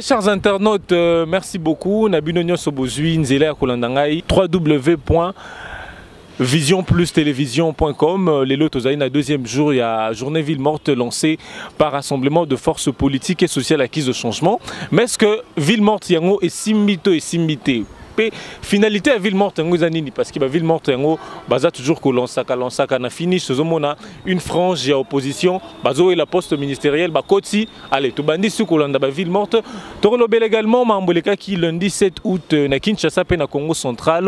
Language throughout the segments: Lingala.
chers internautes, merci beaucoup. Nabino Sobozui, Nzela Kolandangai, www.visionplustélévision.com. Les lots au deuxième jour, il y a Journée Ville Morte lancée par Rassemblement de forces politiques et sociales acquises de changement. Mais est-ce que Ville Morte Yango est simito et simité? Finalité à Ville Morte parce que Ville Morte baza toujours que lansaka na finish zomona une frange ya opposition bazo et la poste ministérielle ba koti allez to bandi su kolanda ba Ville Morte to relobel également mamboleka qui lundi 7 août na Kinshasa pe na Congo central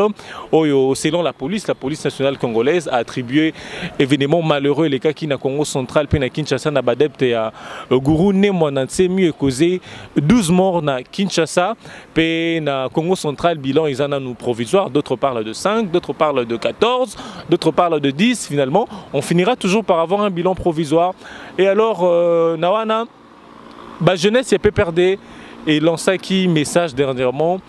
oyo selon la police nationale congolaise a attribué événement malheureux les cas qui na Congo central pe na Kinshasa na badepte ya Guru ne mona mieux causé 12 morts na Kinshasa pe na Congo central bilan ils en ont nous provisoire, d'autres parlent de 5, d'autres parlent de 14, d'autres parlent de 10. Finalement, on finira toujours par avoir un bilan provisoire. Et alors, Nawana, jeunesse, il peut perdre et lancer qui message dernièrement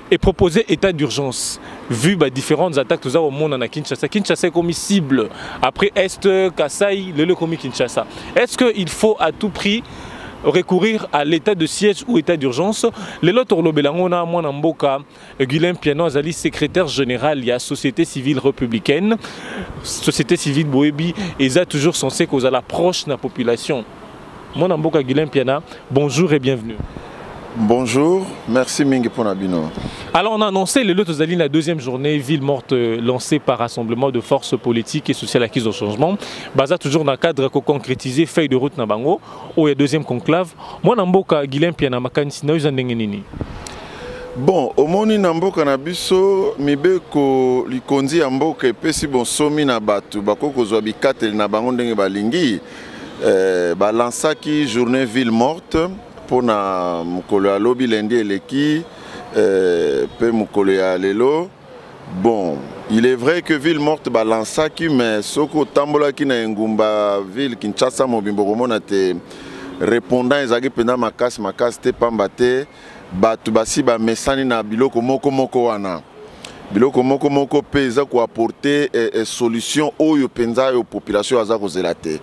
et proposer état d'urgence. Vu différentes attaques tout ça au monde en Kinshasa. Kinshasa est comme cible. Après Est, Kasaï, le comme Kinshasa. Est-ce qu'il faut à tout prix recourir à l'état de siège ou état d'urgence? Les lots Orlobelangona, Mboka, Guilhem Piano, Azali, secrétaire général, il y a Société civile républicaine, Société civile Boébi, et ils sont toujours censés causer l'approche de la population. Mboka Guilhem Piana, bonjour et bienvenue. Bonjour, merci Mingi pour Nabino. Alors on a annoncé les lots Ozali la deuxième journée Ville Morte lancée par Rassemblement de forces politiques et sociales acquises au changement. Baza toujours dans le cadre qu'on concrétisé feuille de route Nabango où il y a deuxième conclave. Moi Namboka Guilhem Piana Makani sina uzandengenini. Bon, au moni Namboka Nabiso mibeko likondi Amboka epesi bon somi na batu bakoko zwa bikate na bango ndenge balingi balansaki journée Ville Morte pour na mukolo ya lobi lendi eleki pe mukolo ya lelo. Bon, il est vrai que Ville Morte balansaki mais soko tambolaki na ngumba ville Kinshasa mobimbo komona te répondant ezaki penda makasi te pamba te batu basi ba mesani na biloko moko wana. Biloko moko pe eza ko apporter solution oyo penza yo population aza kozela te.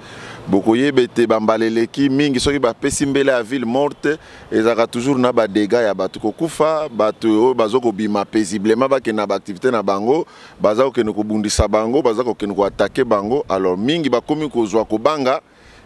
Bokoye bete bambaleleki mingi soki bapesi mbele ya Ville Morte ezaka toujours na ba dégâts ya batu kokufa batu oyo bazoko bima paisiblement bakena ba activité na bango bazako keno kobundisa bango bazako keno ko attaquer bango alors mingi bakomi kozwa kobanga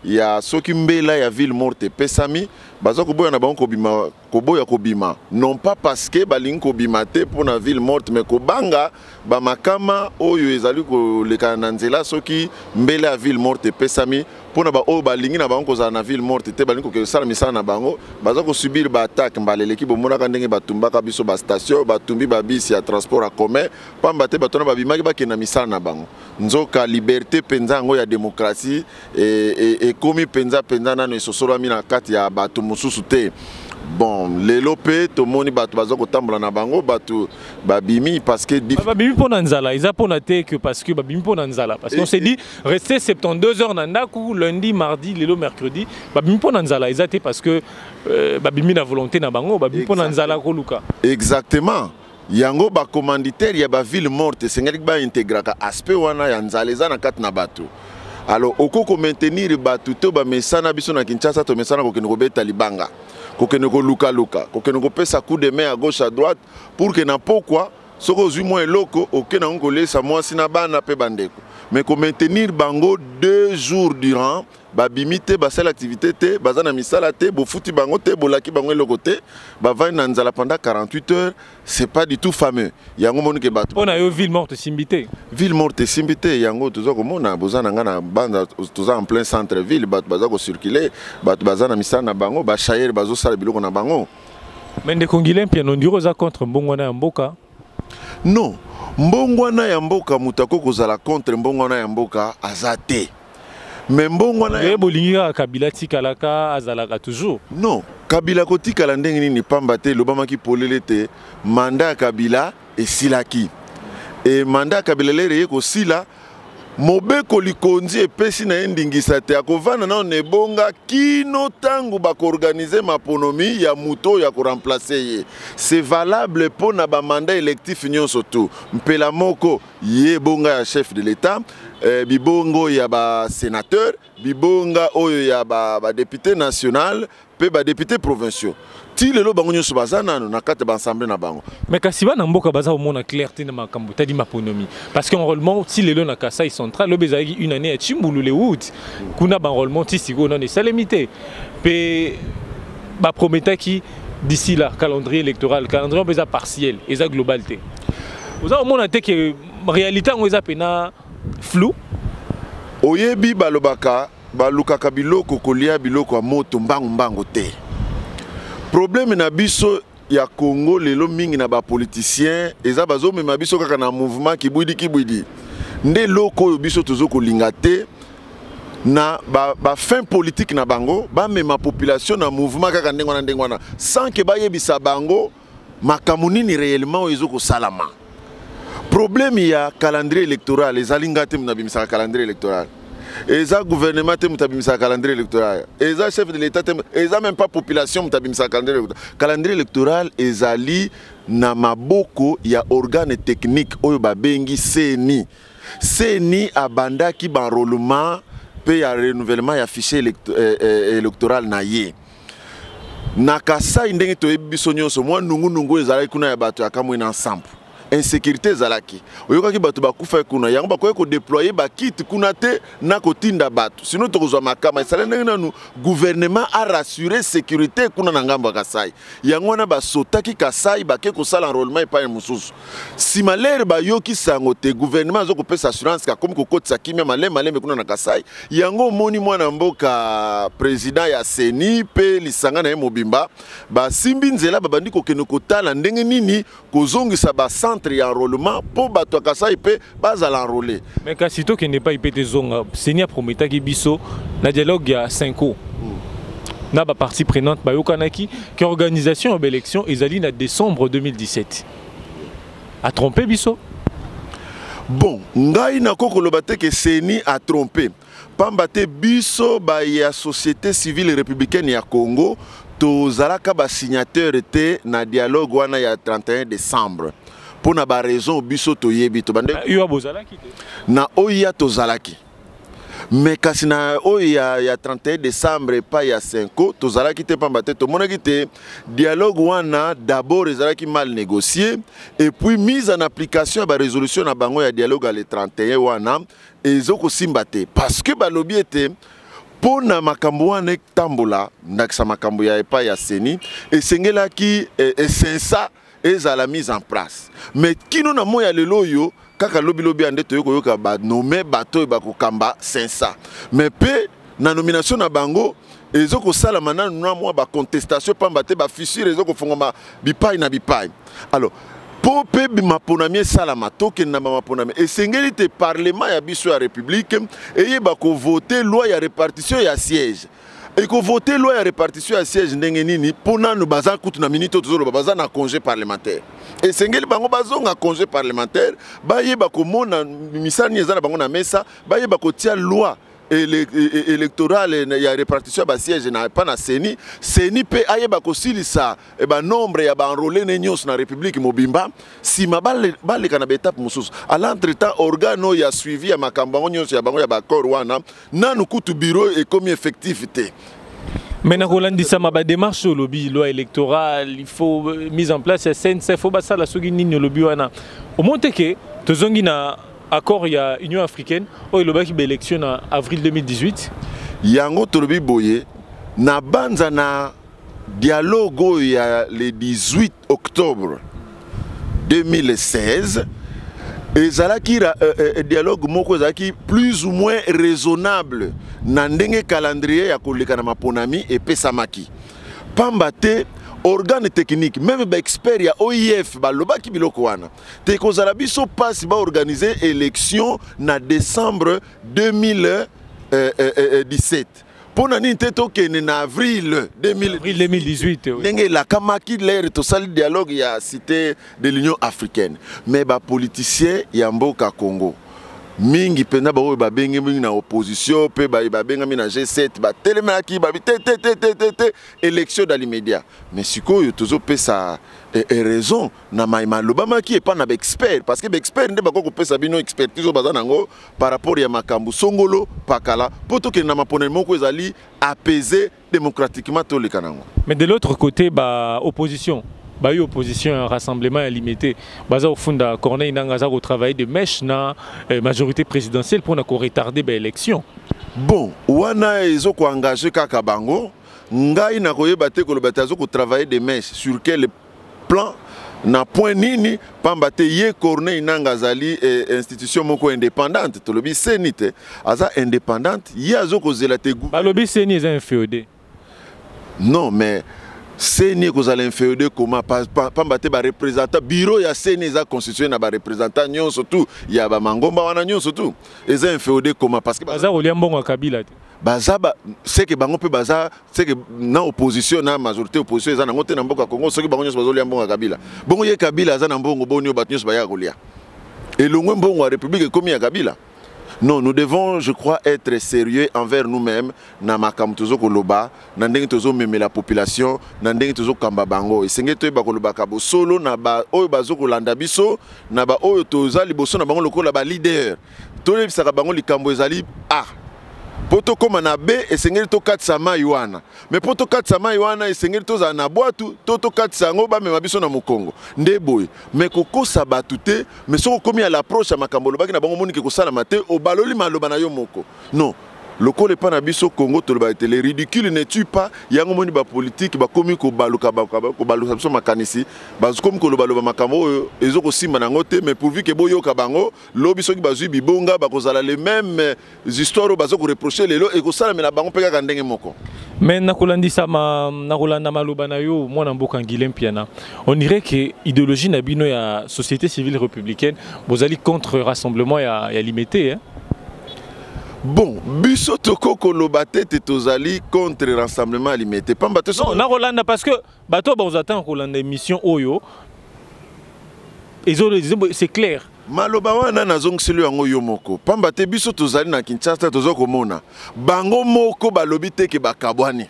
ya soki mbela ya Ville Morte pesami bazako boya na bango kobima koboya kobima non pas parce que balingi kobima te pour na Ville Morte mais kobanga ba makama oyo ezali ko leka na nzela soki mbela ya Ville Morte pesami pour na ba o balingi na bango kozala na Ville Morte te balingi ko sala misala na bango bazako subir ba attaque mbaleleki bomona ka ndenge batumbaka biso ba station batumbi ba bisi ya transport en commun pamba te batona babimaki bakena misala na bango nzoka liberté penza ngo ya démocratie et komi penza nano esosolami na kati ya batu mususu te. Bon, les lopé, tout le monde batu bazoko tambola na bango batu babimi parce que babimi pour nanzala, ils a pour noter que parce que babimi pour nanzala parce qu'on s'est dit rester 72 heures nandaku lundi, mardi, lelo mercredi, babimi pour nanzala, ils a été parce que babimi na volonté na bango, babimi pour nanzala koluka. Exactement. Yango ba commanditaire ya ba Ville Morte, sengelik ba intégraka aspect wana ya nzaleza na kat na batu. Alors okoko maintenir batu to ba mesana biso na Kinshasa to mesana ko kenoko beta libanga. Kokenoko luka kokenoko pesa coup de main à gauche à droite pour que na pourquoi soko zui moins loko okena ngolé sa moi sina bana pe bandeko mais ko maintenir bango 2 jours durant ba bimite ba sel activité te bazana misala te bo futi bango te bo laki bango loko te ba va na nzala pendant 48 heures c'est pas du tout fameux yango moni ke bato on a eu Ville Morte simbité yango tozo ko mona bozana ngana banda toza en plein centre ville bato bazako circuler bato bazana misala na bango ba chayer bazo sala biloko na bango mais de Congolais piano ndiro za contre mbongwana ya mboka. Non, mbongwana ya mboka mutako kozala contre mbongwana ya mboka azate. Mais mbongwana ya bolinga Kabila tikalaka azalaka toujours. Non, Kabila kotikala ndenge nini pamba te lobama ki polele te mandat Kabila esilaki. Et mandat Kabila lere ko sila mobeko likonzi epesi na endingisa te akovana na nebonga kino tangu bako organiser maponomi ya muto ya ko remplacer ye. C'est valable pour na ba mandat électif nyonso tout. Mpela moko ye bonga ya chef de l'État, bibongo ya ba sénateur, bibonga oyo ya ba député national, pe ba députés provinciaux ti lelo bango nyoso bazana na kate ba assemblée na bango. Mais kasiba na mboka baza au mona clarté na makambo tadi maponomi parce que enrôlement ti lelo na Kasai central lo bezaki une année à Chimbulu le wood kuna ba enrôlement ti siko non est limité pe ba prometaki d'ici là calendrier électoral beza partiel eza globalité vous avez au mona te que réalité ngo eza pena flou oyebi balobaka balukaka biloko kolia biloko ya moto mbangu te. Problème na biso ya Congo lelo mingi na ba politicien eza bazomema biso kaka na mouvement kibwidi nde loko oyo biso tozoko linga te na ba fin politique na bango ba mema population na mouvement kaka ndengwana sans que ba yebisa bango makambo nini réellement oyo ezoko salama. Problème ya calendrier électoral ezali ngate mna bimisa calendrier électoral. Eza gouvernement te mutabimisa calendrier électoral. Eza chef de l'état te eza même pas population mutabimisa calendrier électoral. Calendrier électoral ezali na maboko ya organe technique oyo babengi CENI. CENI abandaki banrôlement pe ya renouvellement ya fichier électoral na ye. Na Kasai ndenge toyebi biso nyonso mwa nungu ezalaki kuna ya bato ya kamwe na ensemble. Insécurité zalaki oyokaki bato bakufa kuna yango bakoye ko déployer ba kit kuna te na kotinda bato sinon tokozwa makama esala ndenge nanu gouvernement a rassurer sécurité kuna na ngambo ya Kasai yango na basotaki Kasai bake ko sala enrôlement epa mususu si malere bayoki sango te gouvernement azoko pesa assurance ka comme kokotisa kimia maleme kuna na Kasai yango moni mwana mboka président ya CENI pe lisanga na mobimba ba simbi nzela babandi kokene kotala ndenge nini kozongisa ba ya enrôlement pour bato ya Kasai pe bazala enrôler. Mais kasito qui n'est pas ipete zonga CENI a prometaki biso na dialogue ya 5 ans. Na ba partie prenante ba yokanaki que organisation de l'élection ezali na décembre 2017. A trompé biso? Bon, ngai na kokoloba te que CENI a trompé. Pamba te biso ba ya société civile républicaine ya Congo tozalaka ba signateur te na dialogue wana ya 31 décembre. Pour na ba raison biso toyebi to bande yo bozalaki te na oya tozalaki mais kasi na oya ya 31 décembre pas ya 5 tozalaki te pamba te to monaki te dialogue wana d'abord ezalaki mal négocié et puis mise en application ba résolution na bango ya dialogue à le 31 wana ezoko simba te parce que ba lobby était pour na makambo wana tambola ndakisa makambo ya epa ya CENI esengelaki esensa eza la mise en place mais kino na moya lelo yo kaka lobi ande to yoko yoka ba nommer bato ba kokamba 500 mais pe na nomination na bango ezoko sala manana na mwa ba contestation pamba te ba fissure ezoko fongoma bipai na bipai alors po pe maponami sala matoke na maponami esengeli te parlement ya biso ya république eye ba ko voter loi ya répartition ya siège. Et qu'on vote loi à répartition à siège ndengenini pour nous baza kutu na minute tozolo baza na congé parlementaire et sengeli bango bazonga congé parlementaire baye bakomona misani ezala bango na mesa baye bakotia loi électorale ya répartition ba siège na pas na CENI pe aye bakosilisa e ba nombre ya ba enrôler nyos na république mobimba si mabale kana étape mususu à l'entretemps organo ya suivi ya makambo nyos ya bango ya ba corps wana nanu kutu bureau et comme effectivité. Mais na kolandisa ma démarche au lobby loi électorale il faut mise en place ya CNC faut ba sala soki nini lobby wana au monte que tozongi na accord il y a Union africaine où il y a une élection en avril 2018. Yango tolobi boye na banza na dialogue il y a le 18 octobre 2016 et zalaki dialogue moko zalaki plus ou moins raisonnable na ndenge calendrier ya koleka na maponami et pesamaki pamba te organe technique même ba expert ya OIF ba lobaki biloko wana te kozala biso passe ba organiser élection na décembre 2017 pona nini te tokene na avril 2018 ndenge la kamaki l'air to sali dialogue ya cité de l'Union africaine mais ba politicien ya mboka Congo mingi pena ba oyo ba bengi mingi na opposition pe ba benga mi na G7 ba telemaki ba élection dans l'immédiat mais sikoyo tozo pesa raison na maima lobama qui est pas na expert parce que expert nde ba ko pesa bino expertise o bazana ngo par rapport ya makambu songolo pakala poto ke na mapone moko ezali apaiser démocratiquement to le kanango. Mais de l'autre côté ba opposition bah eu opposition un rassemblement limité baza au fond da Corneille Nangaza au travail de mèche na majorité présidentielle pour na ko retarder ba élection. Bon wana ezo ko engager kaka bango ngai na koyeba te ko lobata zo ko travailler de mèche sur quel plan na point nini pamba te ye Corneille Nangazali institution moko indépendante to lobi senite aza indépendante ye azo ko zela te gouvernement ba lobi seni est un féodé. Non mais CENI que allez inféodé comment pas ba représentant bureau ya CENI za constitué na ba représentant nyon surtout ya ba mangomba wana nyon surtout les inféodé comment parce que baza oliambongo Kabila baza c'est que bango pe baza c'est que na opposition na majorité opposition za na ngote na mboka Congo soki bango nyon bazo oliambongo Kabila bongo ye Kabila za na mbongo bonio batnyo ba ya kolia et longwe mbongo wa république comme ya Kabila. Non, nous devons, je crois, être sérieux envers nous-mêmes. Na makam tozo koloba, na ndenge tozo meme la population, na ndenge tozo kamba bango. Et senge toye ba koloba kabo solo na ba oyo bazo kolanda biso, na ba oyo toza liboso na bango lokola ba leader. Toye bisaka bango likambo ezali A. Poto koma na B esengeli to katisa mai wana. Mais poto katisa mai wana esengeli toza na boatu, toto katisa ngo ba mema biso na mokongo. Nde boy. Mais kokosa batu te, mais soko komi à l'approche ya makambo lobaki na bango moni ke kosala mate o baloli maloba na yo moko. Non. Lokole pa na biso Congo to loba le ridicule ne tue pas yango moni ba politique ba komi ko baluka biso makanisi ba komi ko loba makambo ezo ko simba na ngote mais pourvu que boyo ka bango lobi soki bazui bibonga ba kozala les mêmes histoires bazo ko reprocher lelo e ko sala me na bango peka ka ndenge moko. Mais nakolandisa nakolanda maloba na yo mwana mboka Guilhem Piana on dirait que idéologie na bino ya société civile républicaine bozali contre rassemblement ya limité hein. Bon, biso toko kolobate te tozali contre rassemblement limité. Pamba te non, na Rolanda parce que bato ba attend Rolanda émission oyo. C'est clair. Maloba wana nazongisilu yango yo moko. Pamba te biso tozali na Kinshasa tozoko mona. Bango moko balobi te ke bakabwani.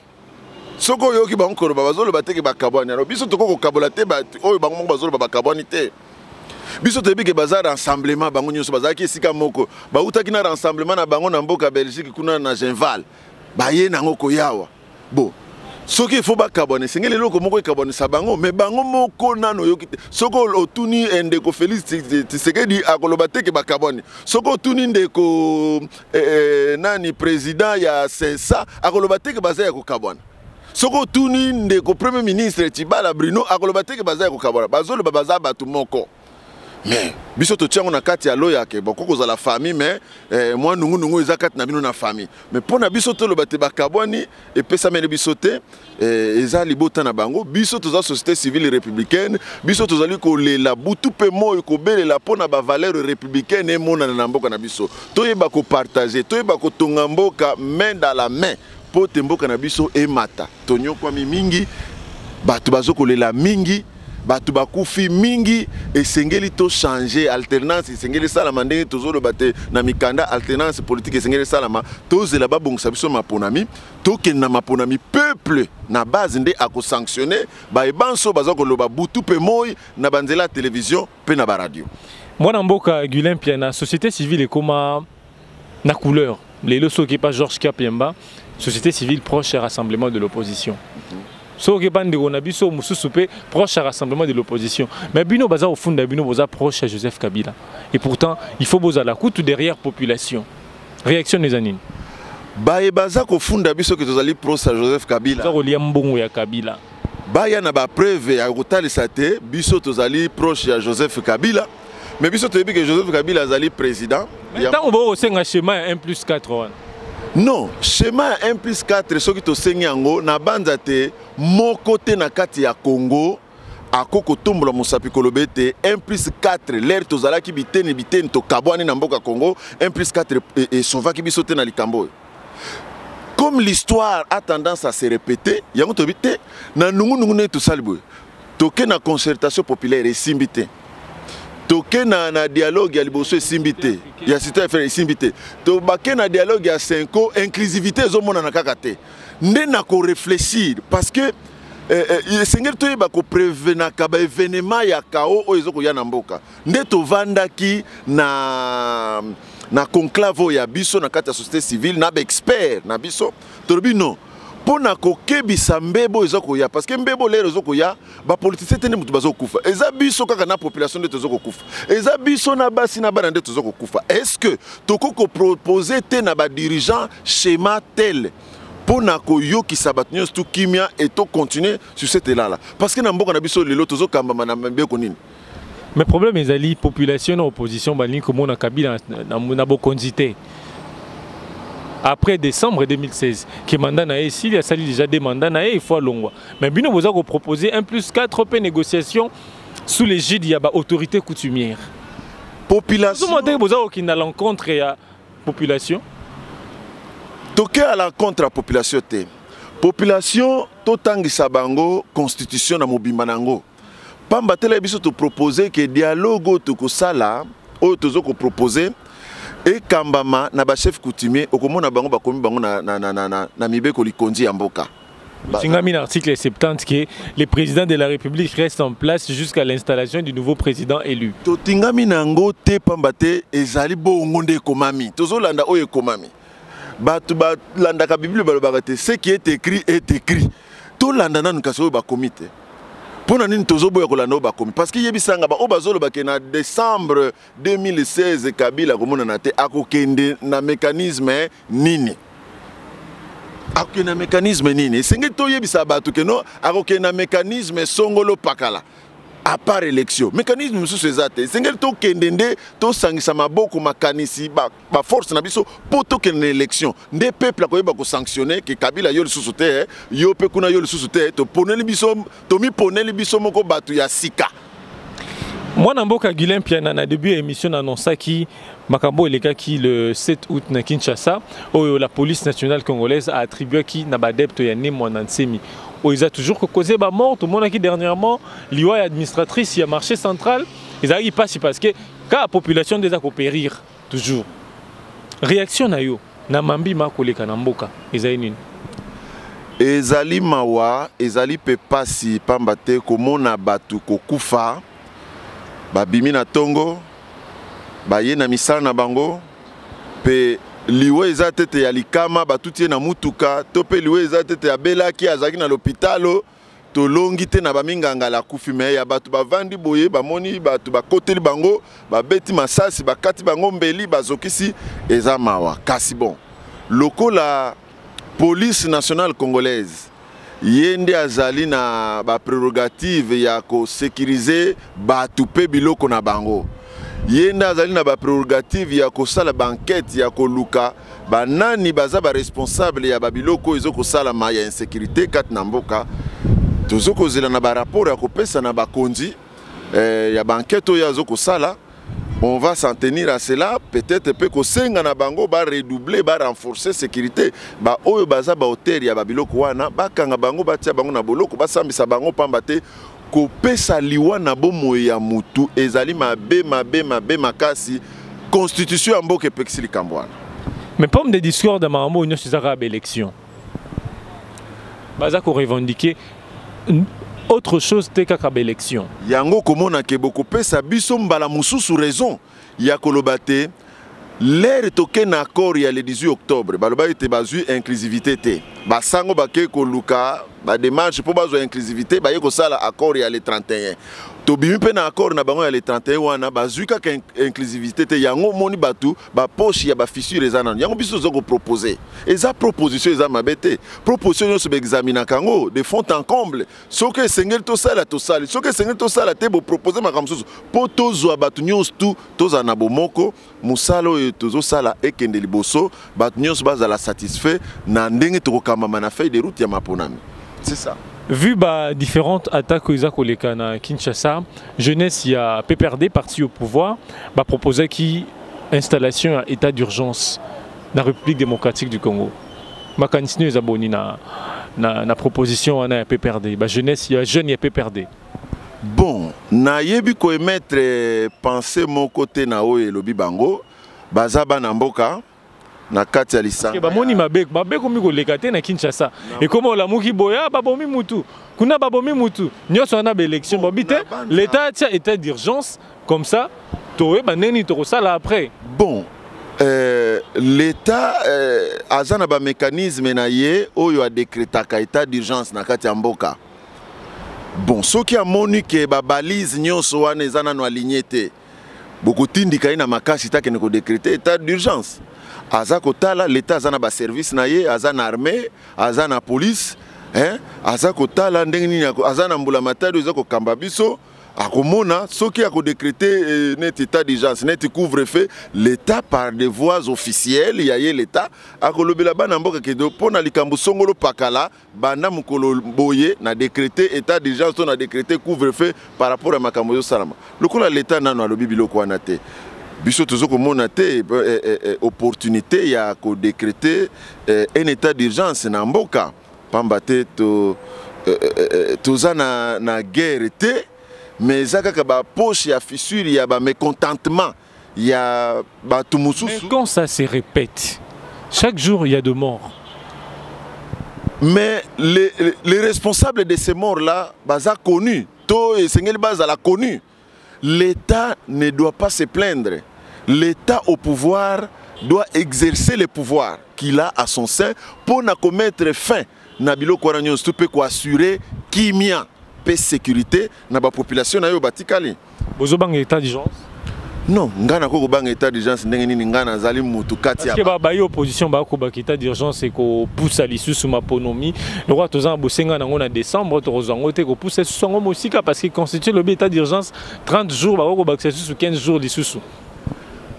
Soko yoki bango koloba bazoloba te ke bakabwani. Alors biso toko ko kabola te ba oyo bango moko bazoloba bakabwani te. Biso tebi ke bazar rassemblement bango nyonso bazaki esika moko ba utaki na rassemblement na bango na mboka Belgique kuna na Genval ba ye nango koyawa bon soki il faut ba kabone sengeli loko moko kabone sa bango mais bango moko nano yokite soko otuni ndeko Félix Tshisekedi akoloba te ke ba kabone soko otuni ndeko nani président ya CESA akoloba te ke bazaya ko kabone soko otuni ndeko premier ministre Tibala Bruno akoloba te ke bazaya ko kabone bazolo baza batu moko. Mais biso to tiango na kati ya loya ke boko za la famille mais moi nungu ezakati na bino na famille mais pona biso to lobate bakabwani et pesa mele biso te eza libota na bango biso to za société civile républicaine biso to zali ko lela butu pe moyo ko belela pona ba valeur républicaine et mona na mboka na biso to yeba ko partager to yeba ko tonga mboka main dans la main po te mboka na biso e mata to nyokwa mingi batu bazoko lela mingi batu bakufi mingi esengeli to changer alternance esengeli salama ndenge tozolo bate na mikanda alternance politique esengeli salama tozela babongisa biso maponami tokenda maponami peuple na base nde ako sanctionner ba ebanso bazako loba butu pe moy na banzela télévision pe na ba radio. Mwana mboka Guilhem Piana société civile ekoma na couleur lelo soki pas Georges Kapiemba société civile proche au rassemblement de l'opposition. Ce qui est proche à rassemblement de l'opposition. Mais Bino Baza au fond Bino Baza proche à Joseph Kabila. Et pourtant, il faut Boza la coûte derrière population. Réaction des anines. Baye Baza au fond d'Abiso que tu as proche à Joseph Kabila. Baza au liambongo ya Kabila. Baye na ba preuve à Rotale Sate, Biso tu as proche à Joseph Kabila. Mais Biso tu as dit que Joseph Kabila est président. Mais tant on va au schéma 1+4. Non, schéma 1+4 ce qui te saigne yango na banda te mon côté na kati ya Congo akoko tombola mosapi kolobete 1+4 l'air tozala ki biteni to kabwani na mboka Congo 1+4 et sauva ki biso te na likambo. Comme l'histoire a tendance à se répéter, yango to bité na nungu ne to salibwe. Toke na concertation populaire et simbité. toke na dialogue ya liboso esimbité ya cité faire esimbité to baké na dialogue ya 5 ans inclusivité ezomona na kaka te nde na ko réfléchir parce que sengeli toyeba ko prévenir ka ba événement ya kao oyo ezokoya na mboka nde tovandaki na conclave ya biso na kati ya société civile na ba expert na biso tolobi non pona kokebisa mbebo ezokoya parce que mbebo lero ezokoya ba politicien tene mutu bazokufa eza biso kaka na population de tozokokufa eza biso na basi na bana nde tozokokufa est-ce que tokoko proposer te na ba dirigeant schéma tel pona koyokisa bato nyonso tu kimia et to continuer sur cette élan là parce que na mboka na biso lelo tozokamba na mbeko nini. Mais problème ezali population na opposition bani komona Kabila na bokonzi te. Après décembre 2016, qui mandat na ici, il y a sali déjà des mandats na il faut longwa. Mais bino vous avez proposé 1+4 p négociation sous l'égide de l'autorité coutumière. Population. Vous avez vous avez qui n'a l'encontre à population. Toké à l'encontre à population te. Population totangisa bango constitution na mobimba nango. Pamba tele biso to proposer que dialogue to ko sala o tozo ko proposer et kambama na ba chef coutumier okomona bango bakomi bango na mibeko likonzi ya mboka. Tingami l'article 70 que le président de la République reste en place jusqu'à l'installation du nouveau président élu. To tingami nango te pambate ezali bongo nde komami. Tozo landa oyo komami. Batu ba landa ka Bible balobaka te ce qui est écrit est écrit. To landa nanu kaso ba komite. Pona nini tozoboya kolanda oyo bakomi parce que yebisanga ba obazoloba ke na décembre 2016 Kabila komona na te akokende na mécanisme nini akokende na mécanisme nini senge to yebisa bato ke no akokende na mécanisme songolo pakala à part élection mécanisme mususu ezate senge to kendende to sangisa maboko makanisi ba force na biso po to kende élection nde peuple akoyeba ko sanctionner ke Kabila yo lisusu te yo pe kuna yo lisusu te to poneli biso to mi poneli biso moko batu ya sika. Moi Namboka Guilin Piana na début émission annonça qui Makambo eleka qui le 7 août na Kinshasa où la police nationale congolaise a attribué qui na badepto ya ne Mwanansemi. Ils ont toujours causé ba mort tout le monde qui dernièrement l'IOA administratrice il y a marché central ils arrivent pas parce que quand la population déjà périr toujours réaction na yo na mambi makoleka na mboka ezali nini ezali mawa ezali pe pasi pambate komona batu kokufa babimi na tongo baye na misala na bango pe liwe eza tete ya likama batutie na mutuka to pe liwe eza tete ya belaki azaki na l'hôpitalo to longi te na baminganga la kufi me ya batu bavandi boye bamoni batu bakoteli bango babeti masasi bakati bango mbeli bazokisi eza mawa kasi bon lokola police nationale congolaise yende azali na ba prérogative ya ko sécuriser batu pe biloko na bango yenda azali na ba prérogative ya ko sala banquette ya ko luka banani baza ba responsable ya babiloko ezoko sala ma ya insécurité kat na mboka tozoko zela na ba rapport ya ko pesa na bakonzi ya banquette ya zoko sala on va s'en tenir à cela peut-être pe ko senga na bango ba redoubler ba renforcer sécurité ba oyo baza ba hôtel ya babiloko wana bakanga bango batia bango na boloko basambisa bango pamba te kopesa liwa na bomo ya mutu ezali mabe makasi constitution ya mboka epekisi likambo wana. Mais pomme de discours de Mahambo une chose arabe élection baza ko revendiquer autre chose te kaka élection yango komona ke boko pesa biso mbala mususu raison ya kolobate l'air toke na accord ya le 18 octobre baloba ete bazui inclusivité te basango bake koluka ba démarche pour bazwa inclusivité ba yeko sala accord ya le 31 to bimi pe na accord na bango ya le 31 wana bazui kaka inclusivité te yango moni batu ba poche ya ba fissure ezana yango biso zoko proposer eza proposition eza mabete proposition so be examiner kango de fond en comble soke sengel to sala soke sengel to sala te bo proposer makamsusu po tozwa batu nyonso tu tozana bomoko musalo e tozo sala ekende liboso batu nyonso bazala satisfait na ndenge tokokamba na feuille de route ya maponami. C'est ça. Vu bah, différentes attaques aux Akoleka na Kinshasa, jeunesse il y a PPRD parti au pouvoir, bah proposé qui installation à état d'urgence dans la République démocratique du Congo. Ma continue les abonnés na proposition à PPRD. Bah jeunesse il y a jeune il y a PPRD. Bon, na yebi ko émettre pensée mon côté na o elobi bango bazaba na mboka na kati ya lisanga bamoni mabeko miko lekate na Kinshasa et comment la muki boya babomi mutu kuna babomi mutu nyonso wana ba élection bobite l'état tia état d'urgence comme ça towe baneni to sala après bon l'état azana ba mécanisme na ye oyo a décrétaka état d'urgence na kati ya mboka. Bon, ce qui a moni que ba balise nyonso wana ezana no aligné te. Beaucoup tindika ina makasi ta ke ne ko décréter état d'urgence. Aza kotala l'état azana ba service na ye, azana armée, azana police, hein? Aza kotala ndenge nini azana mbula matado ezako kamba biso. Akomona ce qui a décrété net état d'urgence, net couvre-feu, l'état par des voies officielles, y a l'état a kolobela bana mboka ke do pona likambo songolo pakala bana mukolo boye na décrété état d'urgence, on a décrété couvre-feu par rapport à makambo yo salama. Lokola l'état nano alobi biloko wana te. Biso tozoko mona te opportunité ya ko décréter un état d'urgence na mboka. Pamba te tozana na guerre te. Mais ça a poche, il y a fissure, il y a mécontentement, il y a tout moussou. Mais quand ça se répète, chaque jour il y a de morts. Mais les responsables de ces morts-là, sont connus. Tout et Seigneur Baz l'a connu. L'État ne doit pas se plaindre. L'État au pouvoir doit exercer le pouvoir qu'il a à son sein pour commettre fin. Nabilo Kouranyon Stoupé pour assurer Kimia. Paix sécurité na ba population na yo batikali bozobanga état d'urgence non ngana ko banga état d'urgence ndenge nini ngana zali mutu kati ya ba yo opposition ba ko ba état d'urgence et ko poussa lisusu maponomi le roi tozan bosenga nango na décembre to rozango te ko poussa songo mosika parce qu'il constitue le état d'urgence 30 jours ba ko ba sous 15 jours lisusu.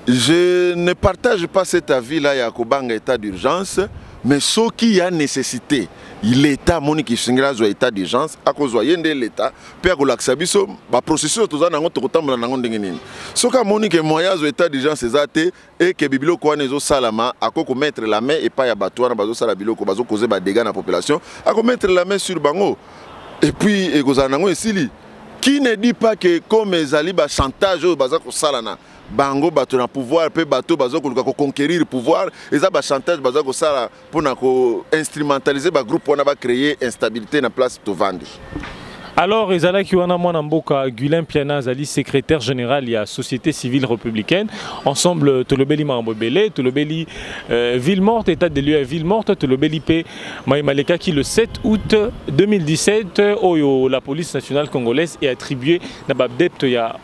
Je ne partage pas cet avis là ya ko banga état d'urgence. Mais ce qui y a nécessité, l'État monique singla zo état d'urgence, à cause de l'État, puis à cause de la processus tout ça, n'ango na ndengenini. Ce qui monique moyen zo état d'urgence c'est et que bibilo ko nezo salama, à cause mettre la main et pas ya bateau na bazo sala biloko bazo causer ba dégâts na population, à cause mettre la main sur bango. Et puis et cause nango esili. Qui ne dit pas que comme ezali ba chantage au bazo ko salana. Bango bato na pouvoir pe bato bazo ko conquérir le pouvoir eza ba chantage bazo ko sala pona ko instrumentaliser ba groupe wana ba créer instabilité na place to vendre. Alors, Ezala Kiwana Mwanamboka, Guilain Piana, Zali, secrétaire général, il y a Société civile républicaine. Ensemble, Tolobeli Mambobele, Tolobeli Ville Morte, état de lieu à Ville Morte, Tolobeli P. Maïmaleka qui le 7 août 2017, Oyo, la police nationale congolaise est attribuée Nababdept, il y a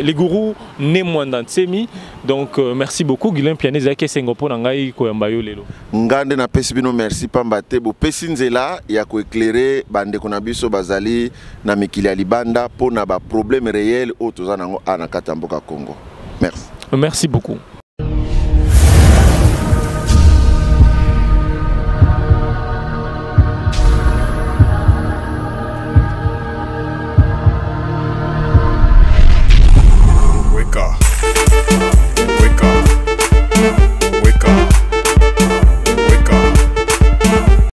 les gourous Nemwandansemi. Donc, merci beaucoup, Guilain Piana, Zaki Sengopo, Nangai, Koyambayo Lelo. Ngande na pesibino, merci Pambate, Bo Pesinzela, il y a éclairé Bande Konabiso Bazali. Na mikili ya libanda pour na ba problème réel au tozana ngo ana katamboka Congo. Merci. Merci beaucoup.